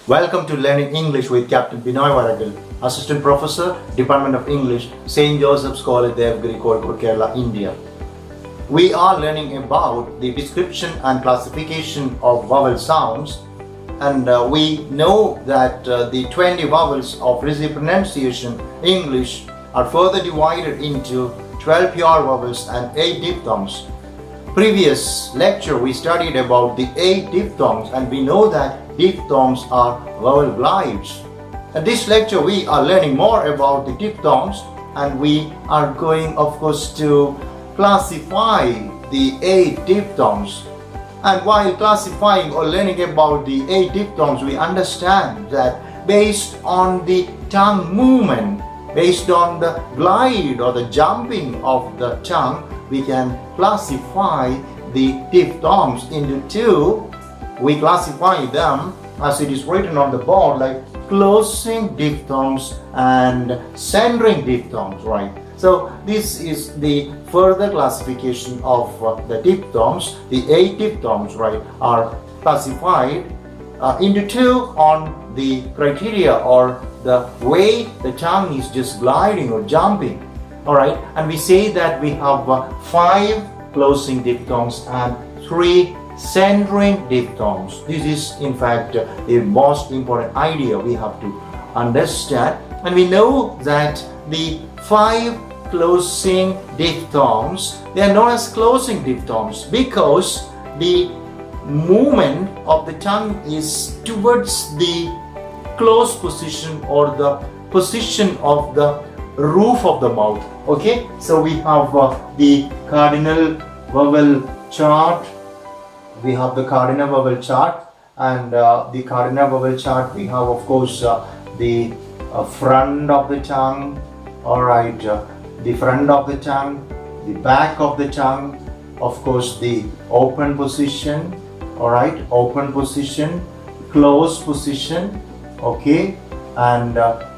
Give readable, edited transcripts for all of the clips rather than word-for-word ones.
Welcome to Learning English with Captain Binoy Varagal, Assistant Professor, Department of English, St. Joseph's College, Devgiri, Kozhikode, Kerala, India. We are learning about the description and classification of vowel sounds, and we know that the 20 vowels of received pronunciation English are further divided into 12 pure vowels and 8 diphthongs. Previous lecture we studied about the 8 diphthongs, and we know that diphthongs are vowel glides. In this lecture we are learning more about the diphthongs, and we are going of course to classify the 8 diphthongs. And while classifying or learning about the 8 diphthongs, we understand that based on the tongue movement, based on the glide or the jumping of the tongue, we can classify the diphthongs into 2. We classify them as it is written on the board like closing diphthongs and centering diphthongs, right? So this is the further classification of the diphthongs. The 8 diphthongs, right, are classified into 2 on the criteria or the way the tongue is just gliding or jumping. Alright, and we say that we have 5 closing diphthongs and 3 centering diphthongs. This is in fact the most important idea we have to understand. And we know that the 5 closing diphthongs, they are known as closing diphthongs because the movement of the tongue is towards the closed position or the position of the roof of the mouth. Okay, so we have the cardinal vowel chart. We have the cardinal vowel chart, and the cardinal vowel chart we have of course the front of the tongue. Alright, the front of the tongue, the back of the tongue, of course the open position. Alright, open position, closed position, okay, and a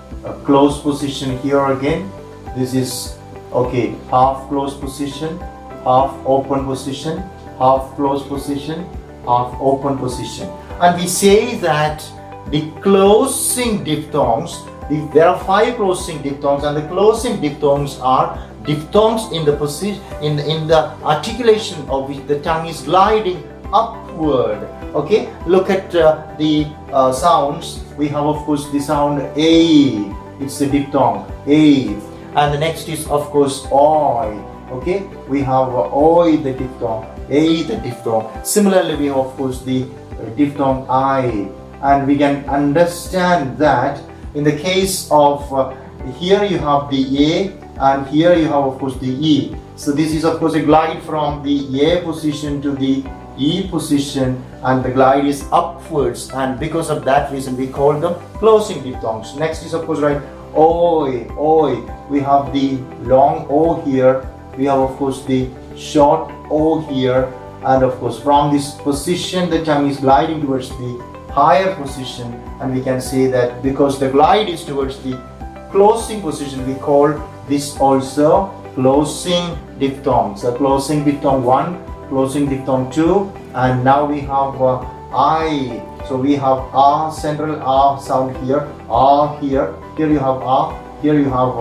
closed position here again. This is okay, half closed position, half open position, half closed position, half open position. And we say that the closing diphthongs, there are 5 closing diphthongs, and the closing diphthongs are diphthongs in the position in the articulation of which the tongue is gliding upward. Okay, look at the sounds. We have of course the sound A, it's a diphthong, A, and the next is of course Oi. Okay, we have Oi, the diphthong, A, the diphthong. Similarly, we have of course the diphthong I, and we can understand that in the case of here you have the A, and here you have of course the E. So this is of course a glide from the A position to the E position, and the glide is upwards, and because of that reason we call them closing diphthongs. Next is of course right Oi, Oi. We have the long O here, we have of course the short O here, and of course from this position the tongue is gliding towards the higher position, and we can say that because the glide is towards the closing position, we call this also closing diphthong. So closing diphthong 1, closing diphthong 2, and now we have I. So we have A, central A sound here, A here, here you have A, here you have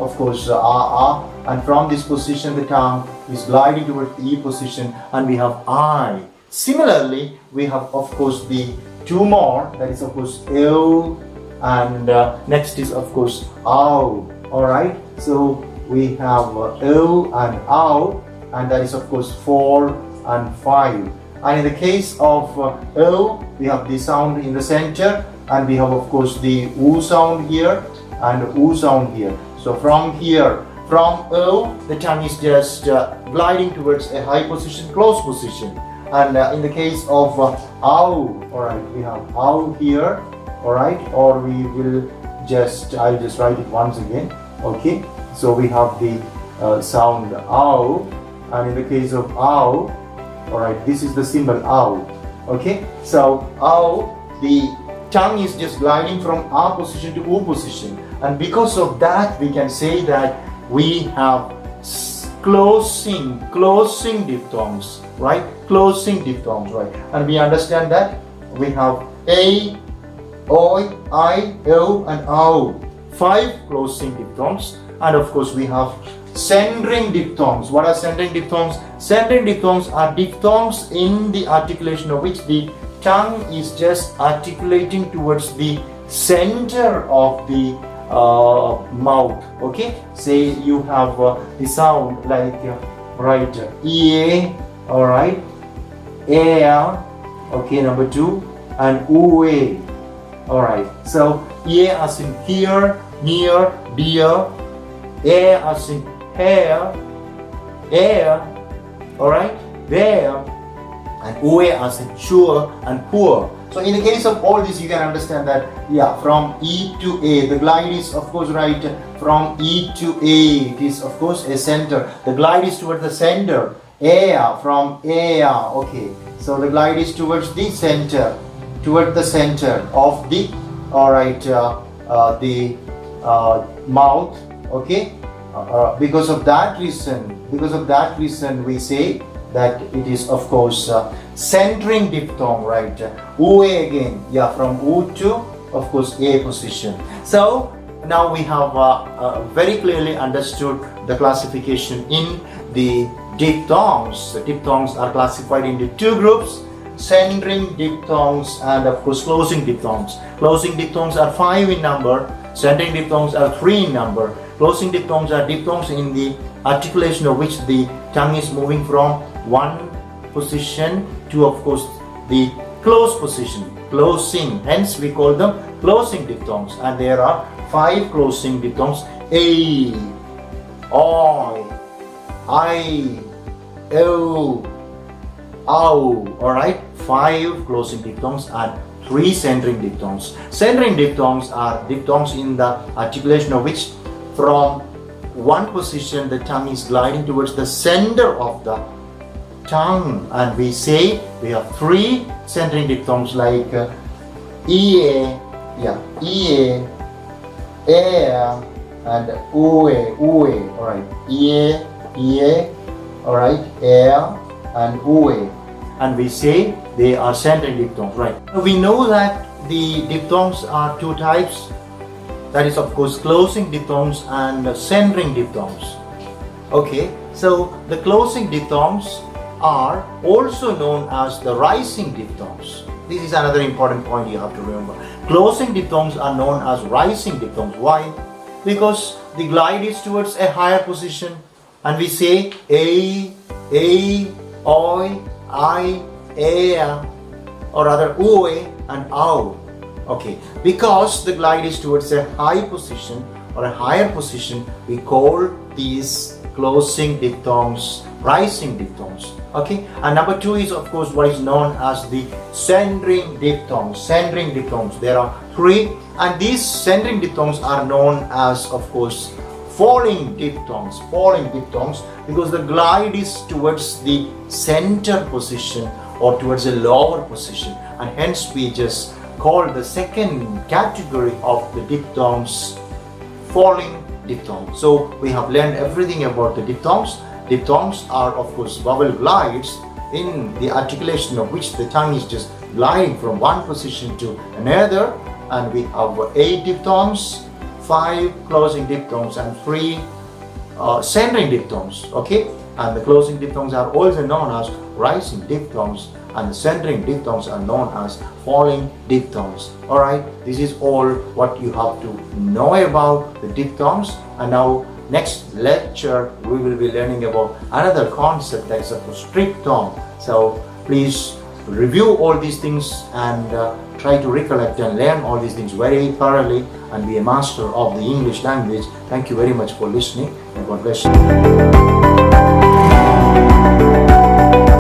of course A, and from this position the tongue is gliding towards the E position, and we have I. Similarly, we have of course the 2 more, that is of course O, and next is of course Ow. Alright, so we have O and Ow, and that is of course 4 and 5. And in the case of O, we have the sound in the center, and we have of course the U sound here and U sound here. So from here, from O, the tongue is just gliding towards a high position, closed position. And in the case of Ow, alright, we have Ow here, alright, or we will just, I'll just write it once again, okay. So we have the sound Ow, and in the case of Ow, alright, this is the symbol Ow, okay. So Ow, the tongue is just gliding from A position to U position, and because of that we can say that we have closing diphthongs, right? Closing diphthongs, right? And we understand that we have A, oi, I, o, and ow. 5 closing diphthongs. And of course we have centering diphthongs. What are centering diphthongs? Centering diphthongs are diphthongs in the articulation of which the tongue is just articulating towards the center of the mouth. Okay, say you have the sound like right e, all right, air, okay, number 2, and ue, all right. So e as in here, near, dear, air as in hair, air, all right, there, and ue as in sure and poor. So in the case of all this, you can understand that, yeah, from E to A, the glide is of course right from E to A. It is of course a center. The glide is towards the center. Air, from air. Okay, so the glide is towards the center, of the, all right, the mouth. Okay, because of that reason, we say that it is of course centering diphthong, right? Ue again, yeah, from U to of course A position. So now we have very clearly understood the classification in the diphthongs. The diphthongs are classified into 2 groups: centering diphthongs and of course closing diphthongs. Closing diphthongs are 5 in number. Centering diphthongs are 3 in number. Closing diphthongs are diphthongs in the articulation of which the tongue is moving from one position to of course the close position, closing. Hence we call them closing diphthongs. And there are 5 closing diphthongs: a, oi, I, o, ow. Alright, 5 closing diphthongs and 3 centering diphthongs. Centering diphthongs are diphthongs in the articulation of which from one position the tongue is gliding towards the center of the tongue, and we say we have 3 centering diphthongs like ea, yeah, ea, air, and ue, all right, ea, all right, air, and ue, and we say they are centering diphthongs, right? We know that the diphthongs are 2 types. That is of course closing diphthongs and centering diphthongs. Okay, so the closing diphthongs are also known as the rising diphthongs. This is another important point you have to remember. Closing diphthongs are known as rising diphthongs. Why? Because the glide is towards a higher position, and we say a, oi, I, air, or rather ue and ow. Okay, because the glide is towards a high position or a higher position, we call these closing diphthongs rising diphthongs. Okay, and number 2 is of course what is known as the centering diphthongs. Centering diphthongs, there are 3, and these centering diphthongs are known as of course falling diphthongs. Falling diphthongs because the glide is towards the center position or towards a lower position, and hence we just call the second category of the diphthongs falling diphthong. So we have learned everything about the diphthongs. Diphthongs are of course vowel glides in the articulation of which the tongue is just gliding from one position to another, and we have 8 diphthongs, 5 closing diphthongs, and 3 centering diphthongs. Okay, and the closing diphthongs are also known as rising diphthongs, and the centering diphthongs are known as falling diphthongs. Alright, this is all what you have to know about the diphthongs. And now next lecture we will be learning about another concept, that is a triphthong. So please review all these things and try to recollect and learn all these things very thoroughly and be a master of the English language. Thank you very much for listening, and God bless you.